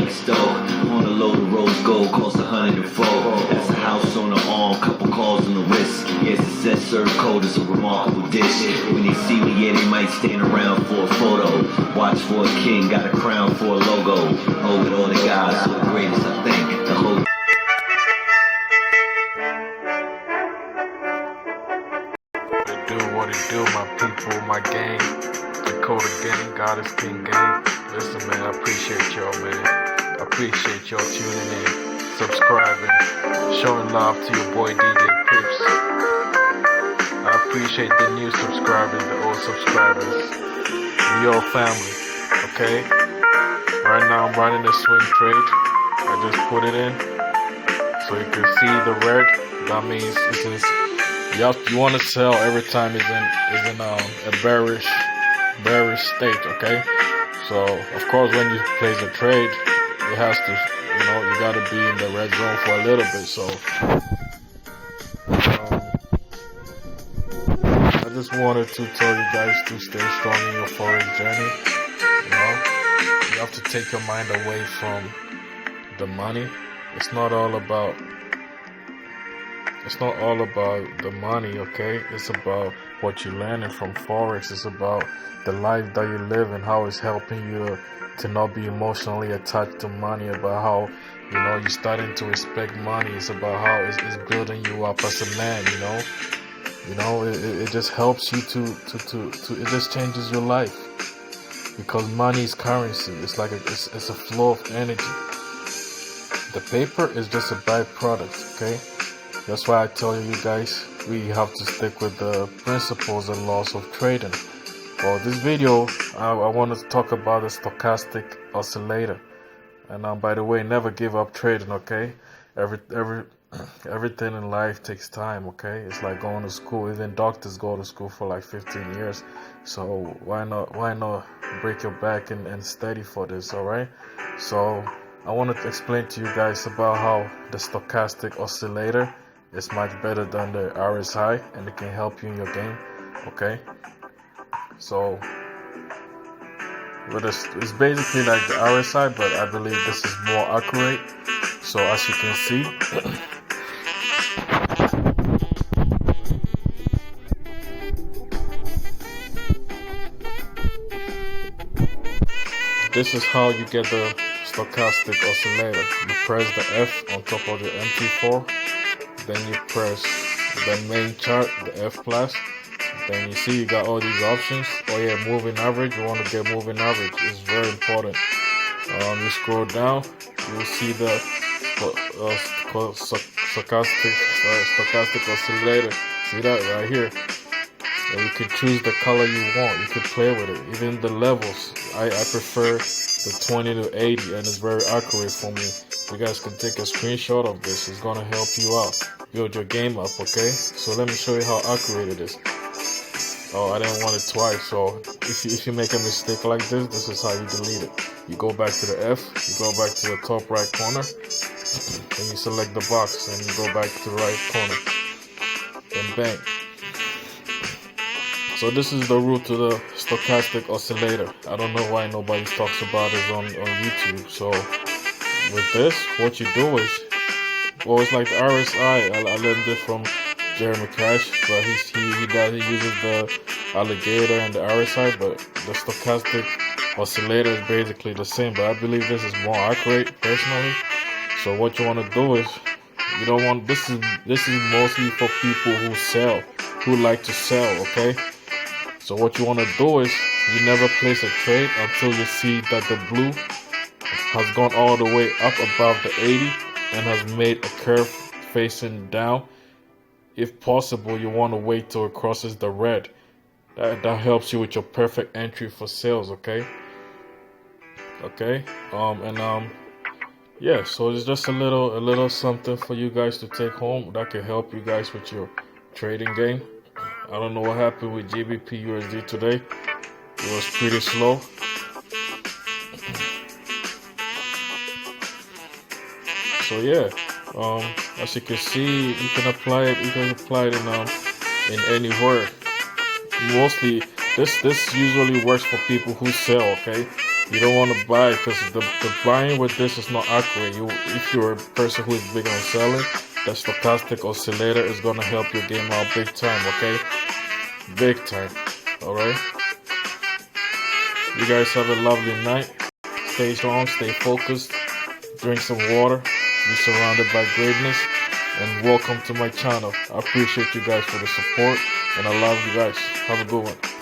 like Stoke. On a load of rose gold, cost 104. That's a house on the arm, couple calls on the wrist. Yes, it says serve code, it's a remarkable dish. When they see me, yeah, they might stand around for a photo. Watch for a king, got a crown for a logo. Oh, with all the guys, so the greatest, I think. The whole What it do, my people, my gang, Jakoda gang, God is King gang. Listen, man, I appreciate y'all, man. I appreciate y'all tuning in, subscribing, showing love to your boy DJ Pips. I appreciate the new subscribers, the old subscribers. We all family, okay? Right now I'm running a swing trade. I just put it in, so you can see the red. That means it is. You want to sell every time is in a bearish state, okay? So of course when you place a trade, it has to, you gotta be in the red zone for a little bit. So I just wanted to tell you guys to stay strong in your forex journey. You have to take your mind away from the money. It's not all about the money, okay? It's about what you're learning from Forex. It's about the life that you live and how it's helping you to not be emotionally attached to money, about how, you're starting to respect money. It's about how it's building you up as a man, it just helps you to it just changes your life, because money is currency. It's like it's a flow of energy. The paper is just a byproduct, okay? That's why I tell you guys, we have to stick with the principles and laws of trading. Well, this video, I want to talk about the stochastic oscillator. And by the way, never give up trading, okay? Everything in life takes time, okay? It's like going to school. Even doctors go to school for like 15 years. So why not break your back and study for this, alright? So I want to explain to you guys about how the stochastic oscillator is much better than the RSI, and it can help you in your game, okay? So it's basically like the RSI, but I believe this is more accurate. So as you can see, this is how you get the stochastic oscillator. You press the F on top of the MT4, then you press the main chart, the F plus. Then you see you got all these options. Oh yeah, moving average. You want to get moving average. It's very important. You scroll down, you'll see the stochastic oscillator. See that right here? And you can choose the color you want. You can play with it. Even the levels. I prefer the 20 to 80, and it's very accurate for me. You guys can take a screenshot of this. It's gonna help you out, build your game up, okay? So let me show you how accurate it is. Oh, I didn't want it twice. So if you make a mistake like this is how you delete it. You go back to the F, you go back to the top right corner, then you select the box, and you go back to the right corner, and bang. So this is the route to the stochastic oscillator. I don't know why nobody talks about it on YouTube. So with this, what you do is, well, it's like the RSI. I learned it from Jeremy Cash, but he uses the alligator and the RSI, but the stochastic oscillator is basically the same. But I believe this is more accurate personally. So what you want to do is, you don't want this is mostly for people who like to sell, okay? So what you want to do is, you never place a trade until you see that the blue has gone all the way up above the 80 and has made a curve facing down. If possible, you want to wait till it crosses the red. That helps you with your perfect entry for sales, okay? Yeah, so it's just a little something for you guys to take home that can help you guys with your trading game. I don't know what happened with GBP USD today. It was pretty slow. So yeah, as you can see, you can apply it in anywhere. Mostly this usually works for people who sell, okay? You don't want to buy because the buying with this is not accurate. If you're a person who is big on selling, the stochastic oscillator is gonna help your game out big time, okay? Big time. Alright? You guys have a lovely night. Stay strong, stay focused, drink some water, be surrounded by greatness, and welcome to my channel. I appreciate you guys for the support, and I love you guys. Have a good one.